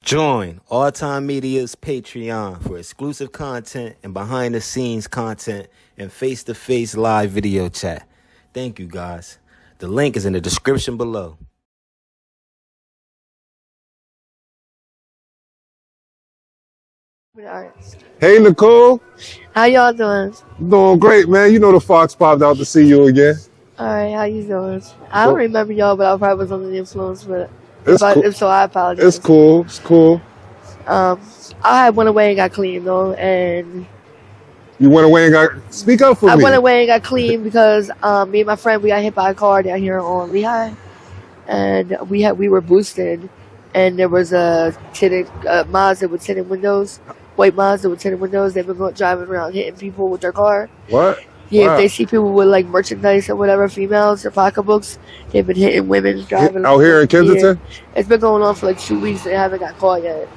Join All Time Media's Patreon for exclusive content and behind-the-scenes content and face-to-face live video chat. Thank you, guys. The link is in the description below. Hey, Nicole. How y'all doing? Doing great, man. You know the Fox popped out to see you again. All right, how you doing? I don't remember y'all, but I probably was under the influence. But It's cool. if so, I apologize. It's cool. It's cool. I went away and got clean though, and You went away and got... Speak up for me. I went away and got clean because me and my friend, we got hit by a car down here on rehab, and we were boosted, and there was a tinted Mazda with tinted windows, white Mazda with tinted windows. They've been driving around hitting people with their car. What? Yeah, Wow. If they see people with like merchandise or whatever, females or pocketbooks, they've been hitting women driving. Out here in Kensington? Yeah. It's been going on for like 2 weeks and they haven't got caught yet.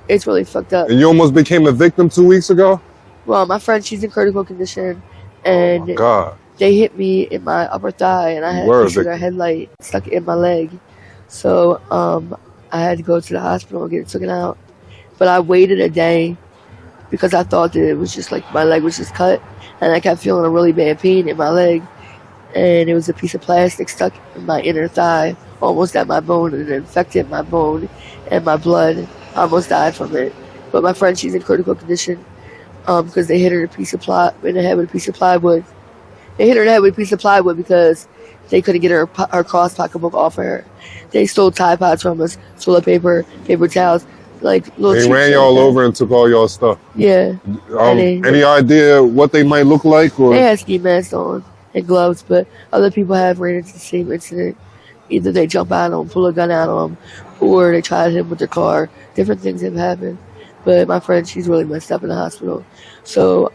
It's really fucked up. And you almost became a victim 2 weeks ago? Well, my friend, she's in critical condition, and Oh, my God. they hit me in my upper thigh, and I had Word, a their headlight stuck in my leg. So I had to go to the hospital and get it taken out. But I waited a day because I thought that it was just like my leg was just cut, and I kept feeling a really bad pain in my leg, and it was a piece of plastic stuck in my inner thigh, almost at my bone, and it infected my bone and my blood. I almost died from it. But my friend, she's in critical condition because they hit her in the head with a piece of plywood. They hit her in the head with a piece of plywood because they couldn't get her cross pocketbook off of her. They stole Tide Pods from us, toilet paper, paper towels, like little. They ran y'all over and took all y'all stuff. Yeah. Any idea what they might look like? Or? They had ski masks on and gloves, but other people have ran into the same incident. Either they jump out on them, pull a gun out on them, or they try to hit them with their car. Different things have happened. But my friend, she's really messed up in the hospital. So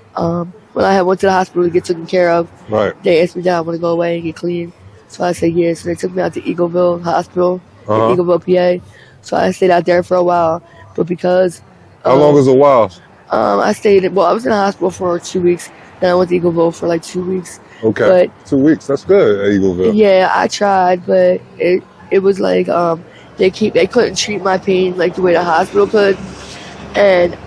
when I went to the hospital to get taken care of, Right. they asked me, "Did I want to go away and get clean?" So I said yes. So they took me out to Eagleville Hospital, in Eagleville, PA. So I stayed out there for a while. But because... How long is a while? I was in the hospital for 2 weeks. Then I went to Eagleville for like 2 weeks. Okay. But 2 weeks. That's good at Eagleville. yeah, I tried, but it was like they couldn't treat my pain like the way the hospital could, and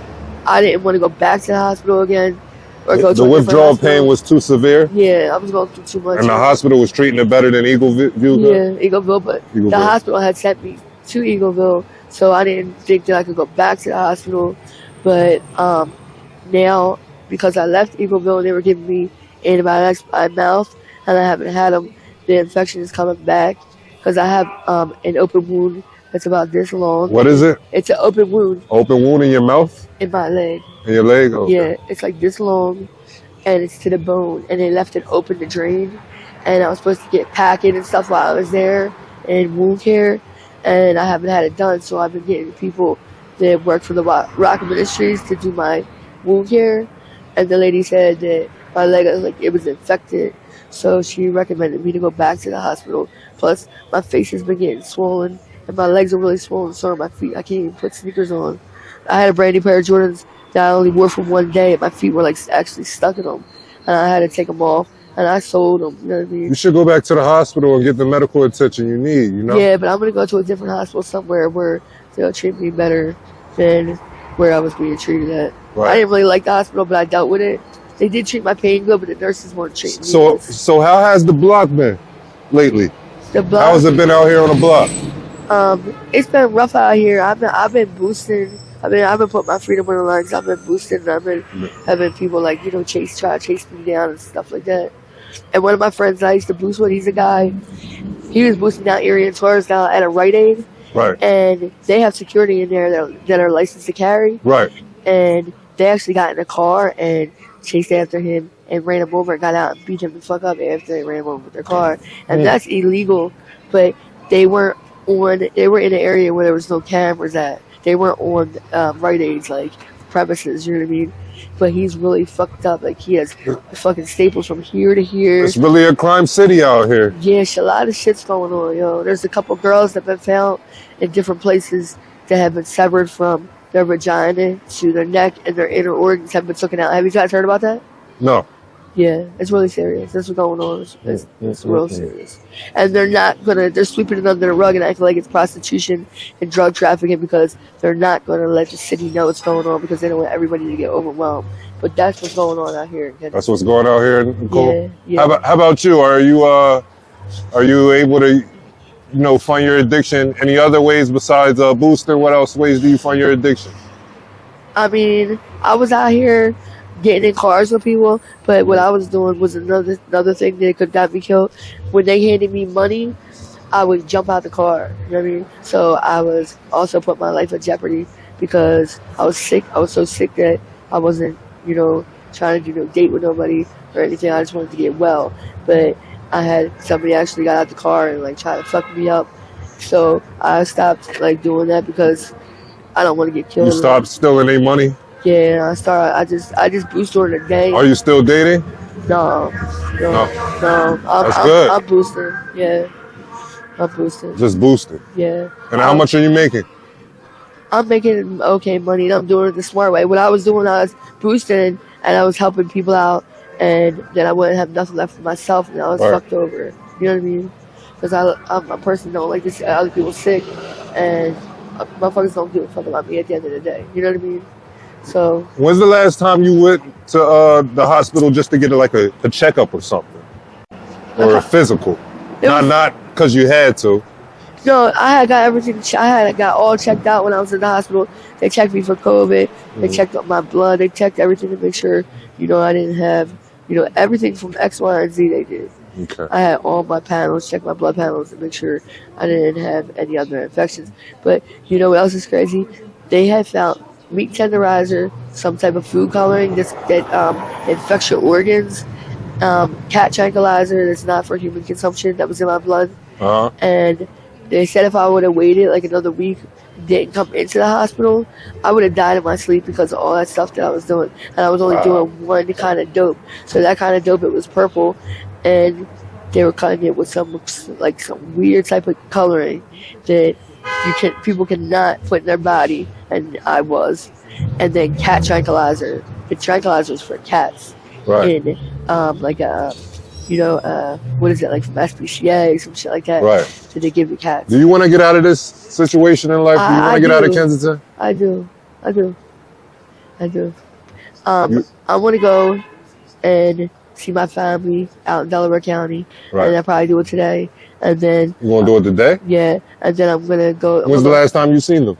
I didn't want to go back to the hospital again or go to The withdrawal pain was too severe? Yeah, I was going through too much. And the hospital was treating it better than Eagleville? Yeah, Eagleville, but the hospital had sent me to Eagleville, so I didn't think that I could go back to the hospital. But now, because I left Eagleville, they were giving me antibiotics by mouth, and I haven't had them. The infection is coming back because I have an open wound that's about this long. What is it? It's an open wound. Open wound in your mouth? In my leg. In your leg? Okay. Yeah, it's like this long, and it's to the bone, and they left it open to drain, and I was supposed to get packing and stuff while I was there and wound care, and I haven't had it done, so I've been getting people that work for the Rock Ministries to do my wound care, and the lady said that my leg was infected, so she recommended me to go back to the hospital. Plus, my face has been getting swollen, and my legs are really swollen, so are my feet. I can't even put sneakers on. I had a brand new pair of Jordans that I only wore for one day, and my feet were like actually stuck in them, and I had to take them off, and I sold them. You know what I mean? You should go back to the hospital and get the medical attention you need, you know? Yeah, but I'm going to go to a different hospital somewhere where they'll treat me better than where I was being treated at. Right. I didn't really like the hospital, but I dealt with it. They did treat my pain good, but the nurses weren't treating me. So how has the block been lately? The block, How has it been out here on the block? it's been rough out here. I've been boosting. I've been putting my freedom on the lines. I've been boosting. I've been having people like try to chase me down and stuff like that. And one of my friends I used to boost with, he's a guy. He was boosting down Erie and Torres now at a Rite Aid. Right. And they have security in there that are licensed to carry. Right. And they actually got in a car and chased after him and ran him over and got out and beat him the fuck up after they ran him over with their car. And that's illegal. But they were in an area where there was no cameras at. They weren't on Rite Aid's premises, you know what I mean? But he's really fucked up. Like, he has fucking staples from here to here. It's really a crime city out here. Yeah, a lot of shit's going on, yo. There's a couple girls that have been found in different places that have been severed from their vagina to their neck, and their inner organs have been taken out. Have you guys heard about that? No. Yeah, it's really serious. That's what's going on. It's real serious. And they're sweeping it under the rug and acting like it's prostitution and drug trafficking because they're not going to let the city know what's going on because they don't want everybody to get overwhelmed. But that's what's going on out here. That's what's going on here, Nicole? Yeah. How about you? Are you able to, fund your addiction any other ways besides boosting? What else ways do you fund your addiction? I mean, I was out here getting in cars with people, but what I was doing was another thing that could got me killed. When they handed me money, I would jump out the car. You know what I mean? So I was also put my life in jeopardy because I was sick. I was so sick that I wasn't, trying to date with nobody or anything. I just wanted to get well, but I had somebody actually got out the car and like tried to fuck me up. So I stopped like doing that because I don't want to get killed. You stopped stealing their money? Yeah, I just boosted during the day. Are you still dating? No. That's good. I'm boosting. Yeah, I'm boosting. Just boosting. Yeah. And how much are you making? I'm making okay money, and I'm doing it the smart way. What I was doing, I was boosting, and I was helping people out, and then I wouldn't have nothing left for myself, and I was fucked over. You know what I mean? Because I'm a person who don't like to see other people sick, and motherfuckers don't give a fuck about me at the end of the day. You know what I mean? So. When's the last time you went to the hospital just to get like a checkup or something, or a physical? Not because you had to. No, I had got everything. I had got all checked out when I was in the hospital. They checked me for COVID. They checked up my blood. They checked everything to make sure, I didn't have, everything from X, Y, and Z. They did. Okay. I had all my panels, checked my blood panels to make sure I didn't have any other infections. But you know what else is crazy? They had found meat tenderizer, some type of food coloring that infects your organs, cat tranquilizer that's not for human consumption that was in my blood. And they said if I would have waited like another week, didn't come into the hospital, I would have died in my sleep because of all that stuff that I was doing. And I was only doing one kind of dope. So that kind of dope, it was purple. And they were cutting it with some weird type of coloring that people cannot put in their body. And I was. And then cat tranquilizer. The tranquilizer is for cats. Right. And what is it, like from SPCA, some shit like that. Right. So they give the cats. Do you want to get out of this situation in life? Do you want to get out of Kensington? I do. I want to go and see my family out in Delaware County. Right. And I'll probably do it today. And then... You want to do it today? Yeah. And then I'm going to go... When's the last time you seen them?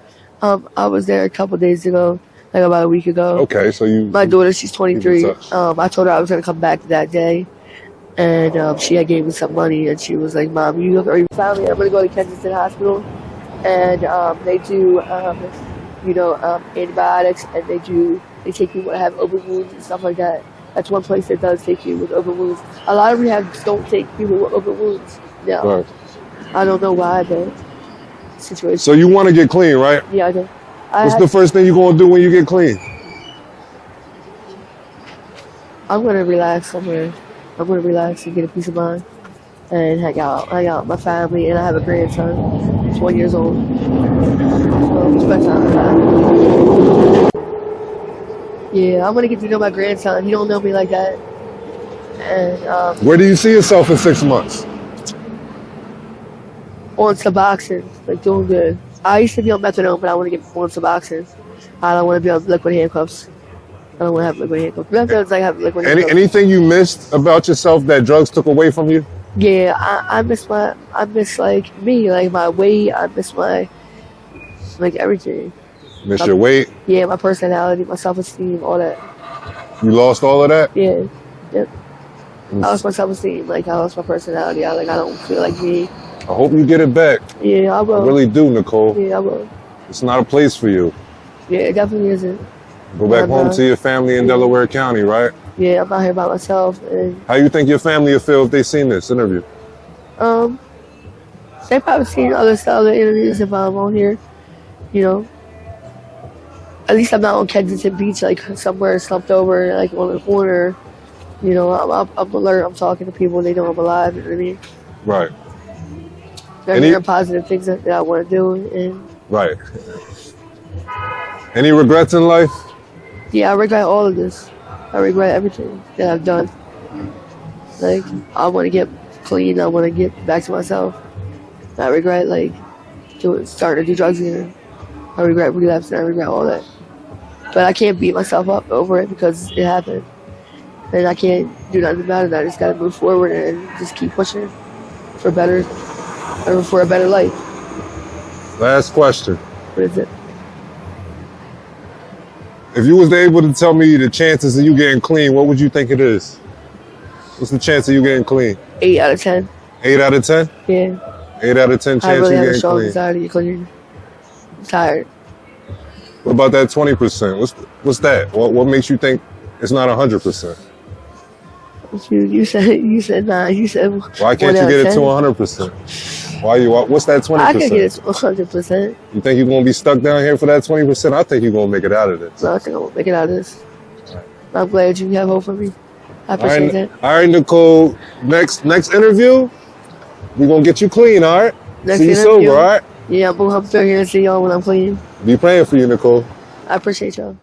I was there a couple days ago, like about a week ago. Okay, so you... My daughter, she's 23. I told her I was going to come back that day. And she had gave me some money, and she was like, "Mom, you are your family. I'm gonna go to Kensington Hospital, and they do, antibiotics, and they take people that have open wounds and stuff like that. That's one place that does take you with open wounds. A lot of rehabs don't take people with open wounds. No, right. I don't know why, but situation. So you want to get clean, right? Yeah, I do. What's the first thing you're gonna do when you get clean? I'm gonna relax somewhere. I'm going to relax and get a peace of mind and hang out with my family. And I have a grandson. He's 1 year old. So spend time with that. Yeah, I'm going to get to know my grandson. He don't know me like that. And where do you see yourself in 6 months? On Suboxone, like doing good. I used to be on methadone, but I want to get on Suboxone. I don't want to be on liquid handcuffs. I don't want to have liquid handcuffs. Methadone's like have liquid handcuffs. Anything you missed about yourself that drugs took away from you? Yeah, I miss like me, like my weight. I miss my everything. Miss your weight? Yeah, my personality, my self-esteem, all that. You lost all of that? Yeah. Yep. I lost my self-esteem. Like I lost my personality. I don't feel like me. I hope you get it back. Yeah, I will. I really do, Nicole. Yeah, I will. It's not a place for you. Yeah, it definitely isn't. Go back home to your family in Delaware County, right? Yeah, I'm out here by myself. And how you think your family will feel if they seen this interview? They probably seen other interviews if I'm on here. At least I'm not on Kensington Beach, like somewhere slumped over, like on the corner. I'm alert. I'm talking to people. They know I'm alive. You know what I mean? Right. They're hearing positive things that I want to do. And right. Any regrets in life? Yeah, I regret all of this. I regret everything that I've done. Like, I want to get clean. I want to get back to myself. I regret, like, starting to do drugs again. I regret relapsing. I regret all that. But I can't beat myself up over it because it happened. And I can't do nothing about it. I just got to move forward and just keep pushing for better, or for a better life. Last question. What is it? If you was able to tell me the chances of you getting clean, what would you think it is? What's the chance of you getting clean? 8 out of 10. 8 out of 10? Yeah. 8 out of 10 I chance really you have a getting strong clean. desire to get clean. I'm tired. What about that 20%? What's that? What makes you think it's not 100%? You said 9. You said Why can't you get it to 100%? What's that 20%? I can get it to 100%. You think you're gonna be stuck down here for that 20%? I think you're gonna make it out of this. No, I think I'm gonna make it out of this. I'm glad you have hope for me. I appreciate that. All right, Nicole. Next interview, we're gonna get you clean. All right. Next See you interview. sober. All right. Yeah, I'm gonna come through here and see y'all when I'm clean. Be praying for you, Nicole. I appreciate y'all.